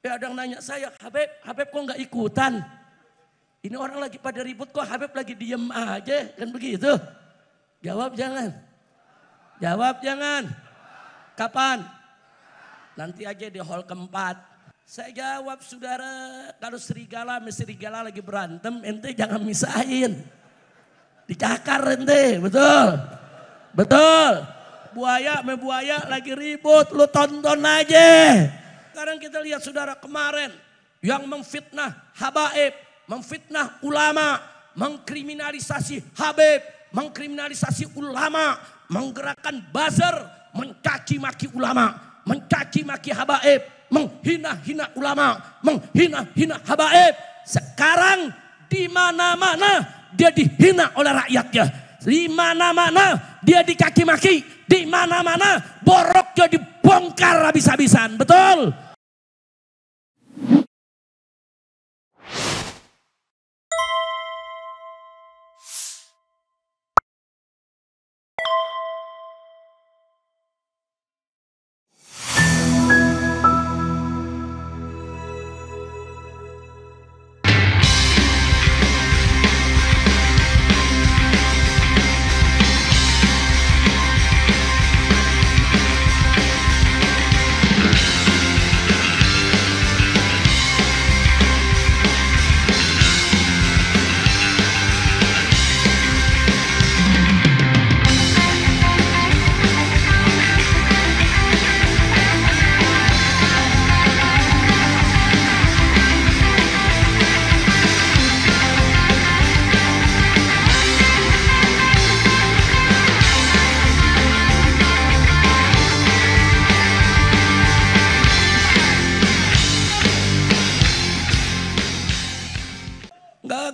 Ya ada yang nanya saya, Habib kok nggak ikutan? Ini orang lagi pada ribut kok Habib lagi diem aja, kan begitu? Jawab jangan. Jawab jangan. Kapan? Nanti aja di hall keempat. Saya jawab saudara, kalau serigala sama serigala lagi berantem, ente jangan misahin. Dicakar ente, betul? Betul. Buaya sama buaya lagi ribut, lu tonton aja. Sekarang kita lihat saudara kemarin yang memfitnah habaib, memfitnah ulama, mengkriminalisasi habib, mengkriminalisasi ulama, menggerakkan buzzer, mencaci maki ulama, mencaci maki habaib, menghina-hina ulama, menghina-hina habaib. Sekarang di mana-mana dia dihina oleh rakyatnya. Di mana-mana dia dikaki maki, di mana-mana boroknya dibongkar habis-habisan. Betul?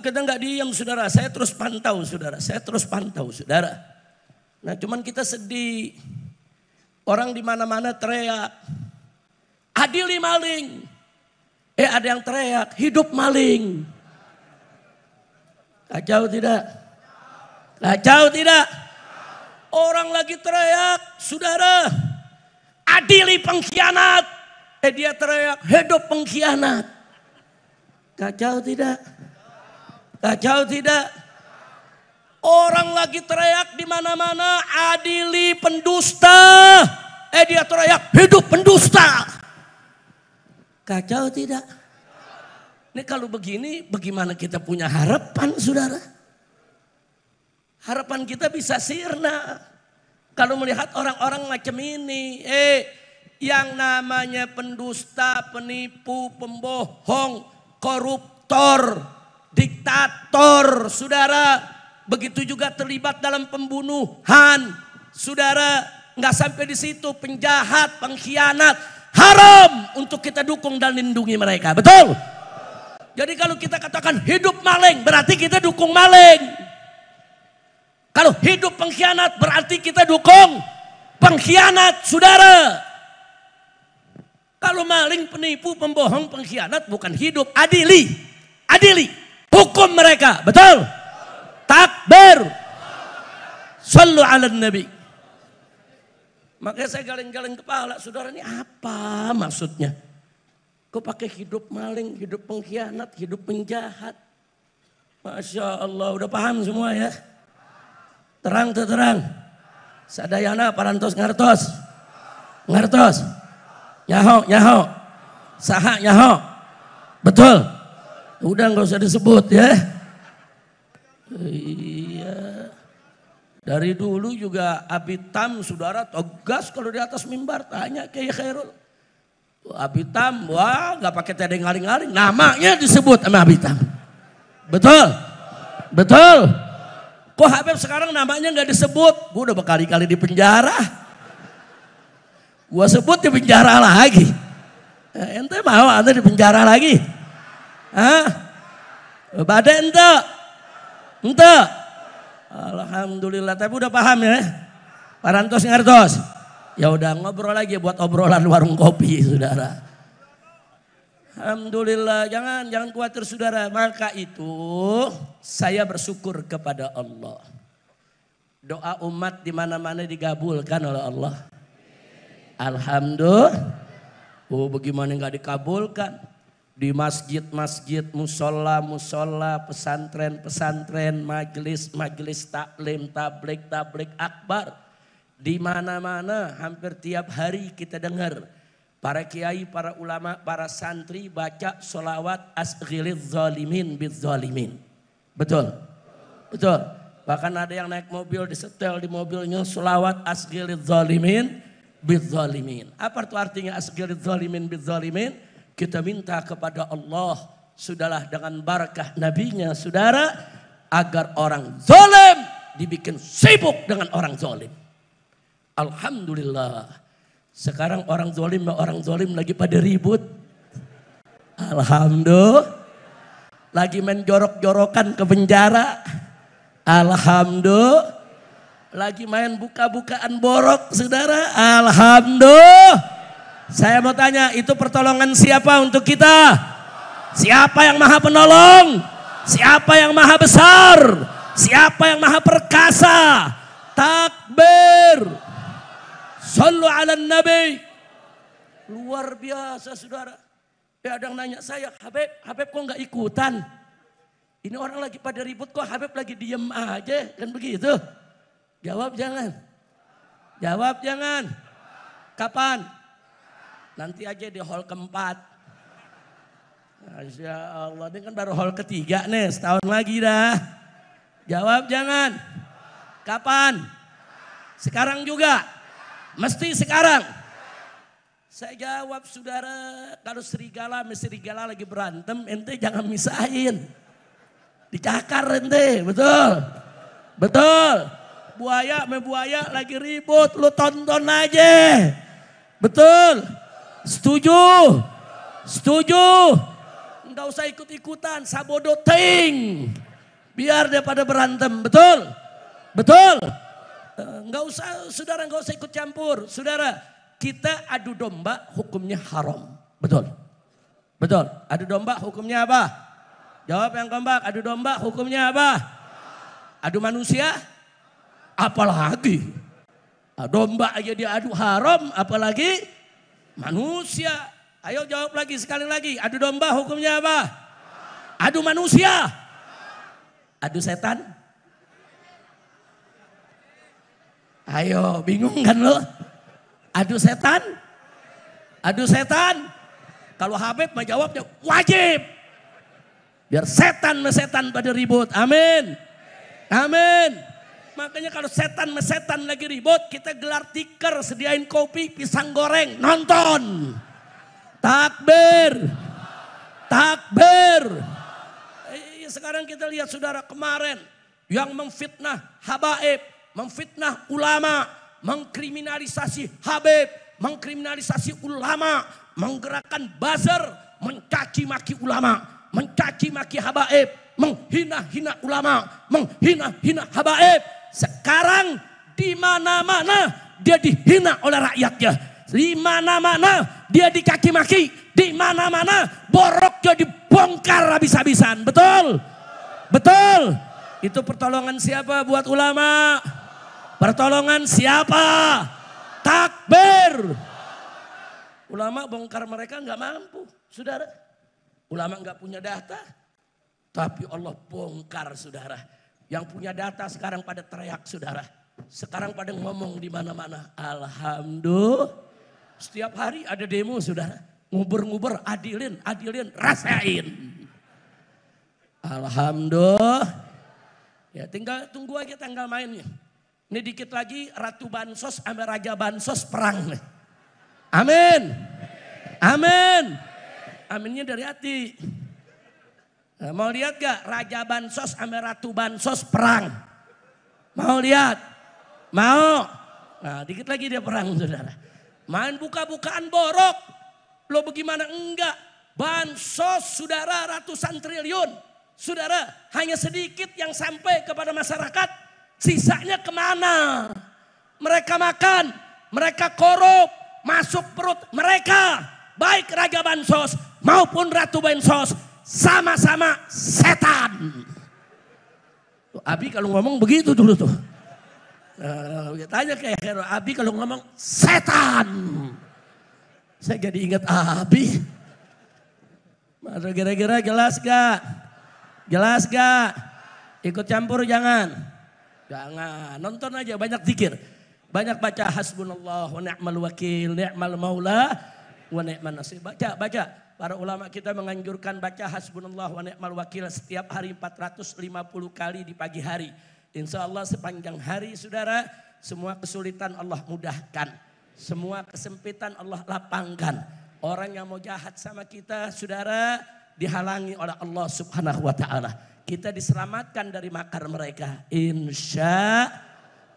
Kita nggak diam saudara, saya terus pantau saudara, saya terus pantau saudara. Nah cuman kita sedih, orang di mana-mana teriak, adili maling. Ada yang teriak, hidup maling. Kacau tidak? Kacau tidak? Orang lagi teriak, saudara, adili pengkhianat. Dia teriak, hidup pengkhianat. Kacau tidak? Kacau tidak? Orang lagi teriak di mana-mana, adili pendusta. Dia teriak, hidup pendusta. Kacau tidak? Ini kalau begini, bagaimana kita punya harapan, saudara? Harapan kita bisa sirna. Kalau melihat orang-orang macam ini, yang namanya pendusta, penipu, pembohong, koruptor, diktator, saudara, begitu juga terlibat dalam pembunuhan, saudara, nggak sampai di situ, penjahat, pengkhianat, haram untuk kita dukung dan lindungi mereka, betul? Jadi kalau kita katakan hidup maling, berarti kita dukung maling. Kalau hidup pengkhianat, berarti kita dukung pengkhianat, saudara. Kalau maling, penipu, pembohong, pengkhianat bukan hidup, adili, adili. Hukum mereka, betul? Takbir. Sallu ala nabi. Makanya saya galeng-galeng kepala, saudara, ini apa maksudnya? Kok pakai hidup maling, hidup pengkhianat, hidup penjahat? Masya Allah, udah paham semua ya? Terang terang. Sadayana parantos ngartos. Ngartos. Nyaho, nyaho. Saha, nyaho. Betul? Udah nggak usah disebut ya. Iya. Dari dulu juga Abitam saudara tegas kalau di atas mimbar, tanya Kiai Khairul. Abitam, wah nggak pakai tedeng ngaling-ngaling, namanya disebut sama Abitam. Betul? Betul? Kok Habib sekarang namanya nggak disebut? Gue udah berkali-kali di penjara. Gue sebut di penjara lagi. Ente mau ente di penjara lagi? Hah? Badai ente? Ente? Alhamdulillah, tapi udah paham ya? Parantos ngartos. Ya udah ngobrol lagi buat obrolan warung kopi, saudara. Alhamdulillah, jangan khawatir saudara. Maka itu saya bersyukur kepada Allah. Doa umat di mana-mana digabulkan oleh Allah. Alhamdulillah. Oh bagaimana nggak dikabulkan? Di masjid-masjid, musola-musola, pesantren-pesantren, majelis-majelis taklim, tablik akbar. Di mana-mana hampir tiap hari kita dengar para kiai, para ulama, para santri baca sholawat asghiliz zalimin biz zalimin. Betul? Betul. Bahkan ada yang naik mobil disetel di mobilnya sholawat asghiliz zalimin biz zalimin. Apa itu artinya asghiliz zalimin biz zalimin? Kita minta kepada Allah, sudahlah dengan barakah nabinya saudara, agar orang zalim dibikin sibuk dengan orang zalim. Alhamdulillah. Sekarang orang zalim lagi pada ribut. Alhamdulillah. Lagi main jorok-jorokan ke penjara. Alhamdulillah. Lagi main buka-bukaan borok saudara. Alhamdulillah. Saya mau tanya, itu pertolongan siapa untuk kita? Siapa yang maha penolong? Siapa yang maha besar? Siapa yang maha perkasa? Takbir. Sallu ala nabi. Luar biasa saudara. Ya ada yang nanya saya, Habib kok nggak ikutan? Ini orang lagi pada ribut kok Habib lagi diem aja, kan begitu? Jawab jangan. Jawab jangan. Kapan? Nanti aja di hall keempat. Masya Allah, ini kan baru hall ketiga nih, setahun lagi dah. Jawab jangan. Kapan? Sekarang juga? Mesti sekarang? Saya jawab saudara, kalau serigala sama serigala lagi berantem, ente jangan misahin. Dicakar ente, betul? Betul? Buaya sama buaya lagi ribut, lu tonton aja. Betul? Setuju? Setuju? Enggak usah ikut-ikutan, sabodo ting. Biar dia pada berantem, betul? Betul? Enggak usah, saudara enggak usah ikut campur. Saudara, kita adu domba hukumnya haram. Betul? Betul? Adu domba hukumnya apa? Jawab yang keempat, adu domba hukumnya apa? Adu manusia? Apalagi? Domba aja dia adu haram, apalagi manusia. Ayo jawab lagi, sekali lagi. Adu domba hukumnya apa? Adu manusia. Adu setan. Ayo bingung kan lo? Adu setan. Adu setan. Kalau Habib mah jawabnya wajib. Biar setan pada ribut. Amin. Amin. Makanya kalau setan lagi ribut, kita gelar tikar, sediain kopi, pisang goreng, nonton. Takbir. Takbir. Sekarang kita lihat saudara kemarin yang memfitnah habaib, memfitnah ulama, mengkriminalisasi habib, mengkriminalisasi ulama, menggerakkan buzzer, mencaci maki ulama, mencaci maki habaib, menghina-hina ulama, menghina-hina habaib. Sekarang di mana-mana dia dihina oleh rakyatnya. Di mana-mana dia dikaki maki. Di mana-mana boroknya dibongkar habis-habisan. Betul? Betul? Itu pertolongan siapa buat ulama? Pertolongan siapa? Takbir. Ulama bongkar mereka nggak mampu, saudara. Ulama nggak punya data, tapi Allah bongkar saudara. Yang punya data sekarang pada teriak saudara. Sekarang pada ngomong di mana-mana. Alhamdulillah. Setiap hari ada demo saudara. Nguber-nguber, adilin, rasain. Alhamdulillah. Ya tinggal tunggu aja tanggal mainnya. Ini dikit lagi Ratu Bansos sama Raja Bansos perang nih. Amin. Amin. Aminnya dari hati. Nah, mau lihat gak Raja Bansos sama Ratu Bansos perang? Mau lihat? Mau? Nah dikit lagi dia perang saudara. Main buka-bukaan borok. Lo bagaimana enggak? Bansos saudara ratusan triliun. Saudara hanya sedikit yang sampai kepada masyarakat. Sisanya kemana? Mereka makan, mereka korup, masuk perut mereka. Baik Raja Bansos maupun Ratu Bansos. Sama-sama setan. Abi kalau ngomong begitu dulu tuh. Tanya kayak Hero, Abi kalau ngomong setan. Saya jadi ingat Abi. Masa kira-kira jelas gak? Jelas gak? Ikut campur jangan. Jangan, nonton aja, banyak zikir. Banyak baca hasbunallah wa ni'mal wakil, ni'mal maula wa ni'man nasir. Baca, baca. Para ulama kita menganjurkan baca hasbunallah wa ni'mal wakil setiap hari 450 kali di pagi hari. Insya Allah sepanjang hari saudara, semua kesulitan Allah mudahkan. Semua kesempitan Allah lapangkan. Orang yang mau jahat sama kita saudara dihalangi oleh Allah subhanahu wa ta'ala. Kita diselamatkan dari makar mereka. Insya.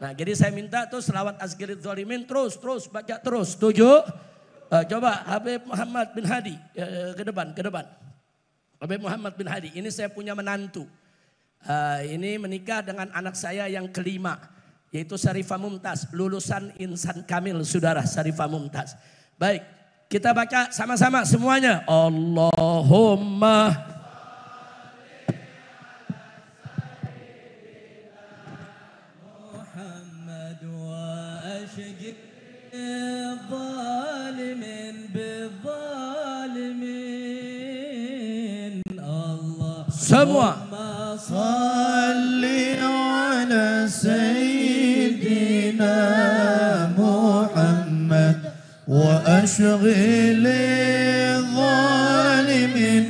Nah jadi saya minta tuh selawat azkirid zalimin terus baca terus. Setuju? Coba Habib Muhammad bin Hadi ke depan. Habib Muhammad bin Hadi, ini saya punya menantu. Ini menikah dengan anak saya yang kelima, yaitu Syarifah Mumtaz, lulusan Insan Kamil saudara Syarifah Mumtaz. Baik, kita baca sama-sama semuanya. Allahumma Muhammad wa ashgib zalimin bizzalimin. Allah semua. Salli ala sayyidina Muhammad wa ashghil zalimin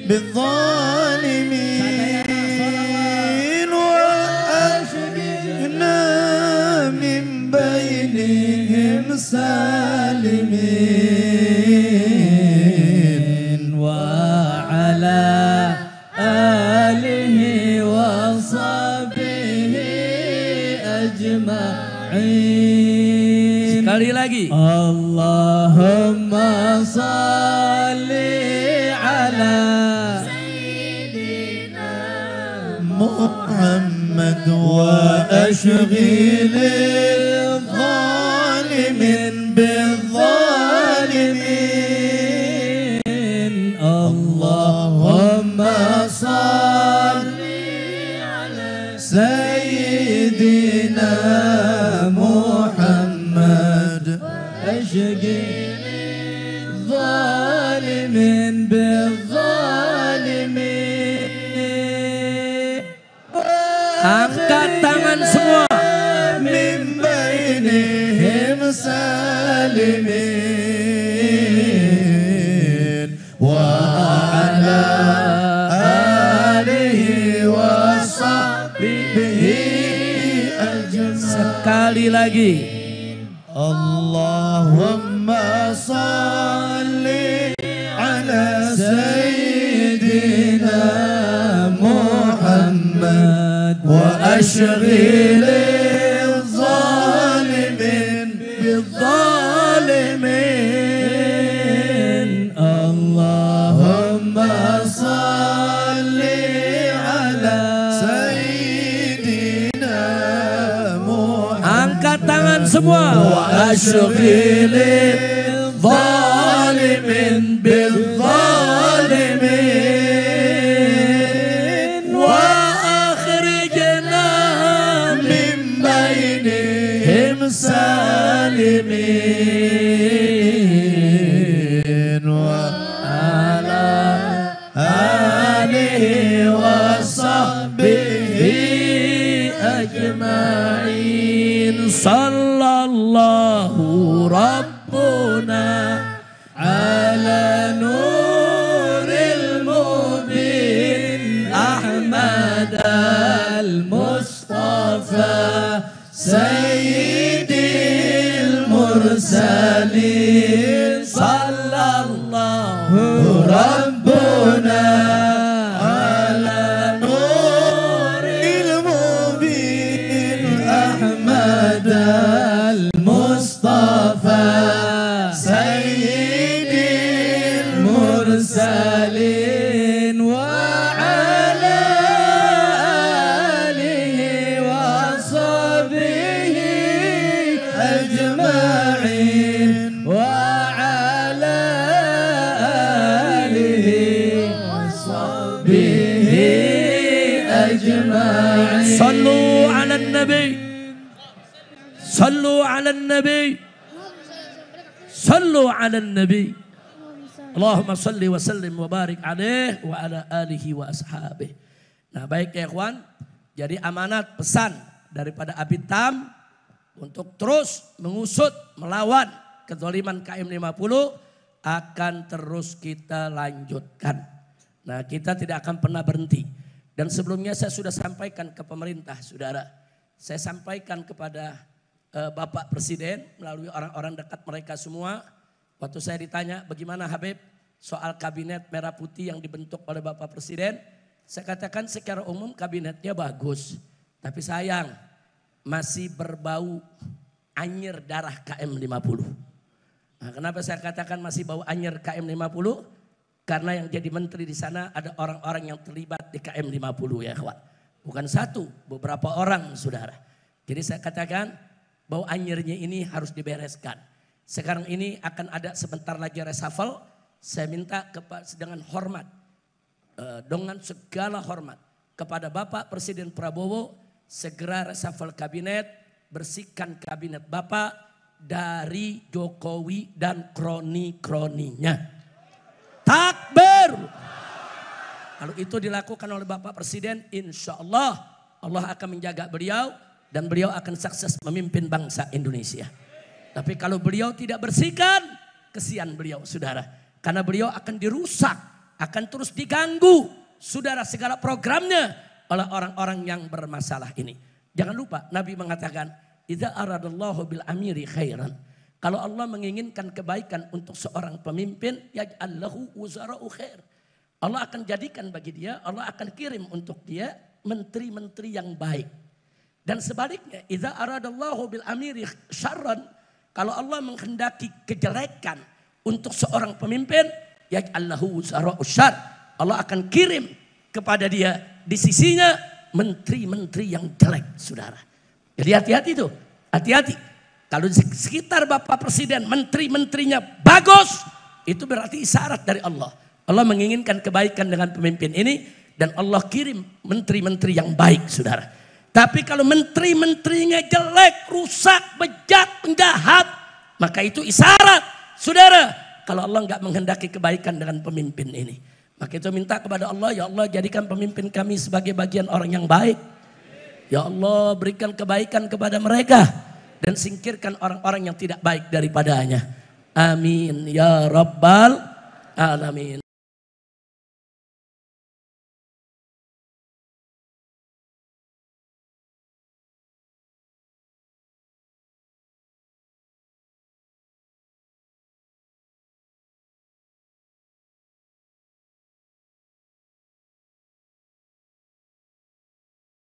bizzalimin wa ashghilna min bainihim salimin wa ala alihi wa sahbihi ajma'in. Sekali lagi. Allahumma salli ala sayyidina Muhammad wa ashghil zalimin bizzalimin. Allahumma salli ala sayyidina Muhammad ashghil zalimin bizzalimin. Angkat tangan semua. Min bainihim salimin wa ala alihi wa sahbihi ajma'in. Sekali lagi. Allahumma salli ala sayyidina Muhammad wa ashghil zalimin bizzalimin. Allahumma salli ala sayyidina Muhammad. Angkat tangan semua. Wa ashghil zalimin bizzalimin wa akhrijna min bainihim salimin wa ala alihi wa sahbihi ajma'in. Sallallahu Rabbuna ala nuril mubin Ahmad al-Mustafa sayyidil mursalin. Sallallahu Rabbuna ala nuril mubin Ahmad al-Mustafa sayyidil mursalin wa ala alihi wa sahbihi ajma'in wa ala alihi wa sahbihi ajma'in. Sallu ala nabi. Sallu ala nabi. Sallu ala nabi. Allahumma salli wa sallim wa barik alaih wa ala alihi wa ashabih. Nah baik ya ikhwan, jadi amanat pesan daripada Abitam untuk terus mengusut, melawan kezaliman KM50 akan terus kita lanjutkan. Nah kita tidak akan pernah berhenti. Dan sebelumnya saya sudah sampaikan ke pemerintah saudara. Saya sampaikan kepada Bapak Presiden melalui orang-orang dekat mereka semua. Waktu saya ditanya bagaimana Habib soal kabinet merah putih yang dibentuk oleh Bapak Presiden. Saya katakan secara umum kabinetnya bagus. Tapi sayang masih berbau anyir darah KM50. Nah, kenapa saya katakan masih bau anyir KM50? Karena yang jadi menteri di sana ada orang-orang yang terlibat di KM50 ya kawan. Bukan satu, beberapa orang saudara. Jadi saya katakan bau anyirnya ini harus dibereskan. Sekarang ini akan ada sebentar lagi reshuffle. Saya minta dengan hormat, dengan segala hormat kepada Bapak Presiden Prabowo segera reshuffle kabinet, bersihkan kabinet Bapak dari Jokowi dan kroni-kroninya. Takbir. Kalau itu dilakukan oleh Bapak Presiden, insya Allah Allah akan menjaga beliau dan beliau akan sukses memimpin bangsa Indonesia. Tapi kalau beliau tidak bersihkan, kesian beliau saudara. Karena beliau akan dirusak, akan terus diganggu saudara segala programnya oleh orang-orang yang bermasalah ini. Jangan lupa Nabi mengatakan, idza aradallahu bil amiri khairan. Kalau Allah menginginkan kebaikan untuk seorang pemimpin, yaj'al lahu wuzara'u khair. Allah akan jadikan bagi dia, Allah akan kirim untuk dia menteri-menteri yang baik. Dan sebaliknya, idza aradallahu bil amiri syarran. Kalau Allah menghendaki kejelekan untuk seorang pemimpin, yaj'allahu wuzara'u syarr. Allah akan kirim kepada dia di sisinya menteri-menteri yang jelek, saudara. Jadi hati-hati tuh, hati-hati. Kalau di sekitar Bapak Presiden, menteri-menterinya bagus, itu berarti isyarat dari Allah. Allah menginginkan kebaikan dengan pemimpin ini dan Allah kirim menteri-menteri yang baik, saudara. Tapi kalau menteri-menterinya jelek, rusak, bejat, penjahat, maka itu isyarat, saudara. Kalau Allah nggak menghendaki kebaikan dengan pemimpin ini, maka itu minta kepada Allah, ya Allah jadikan pemimpin kami sebagai bagian orang yang baik. Ya Allah berikan kebaikan kepada mereka dan singkirkan orang-orang yang tidak baik daripadanya. Amin ya rabbal alamin.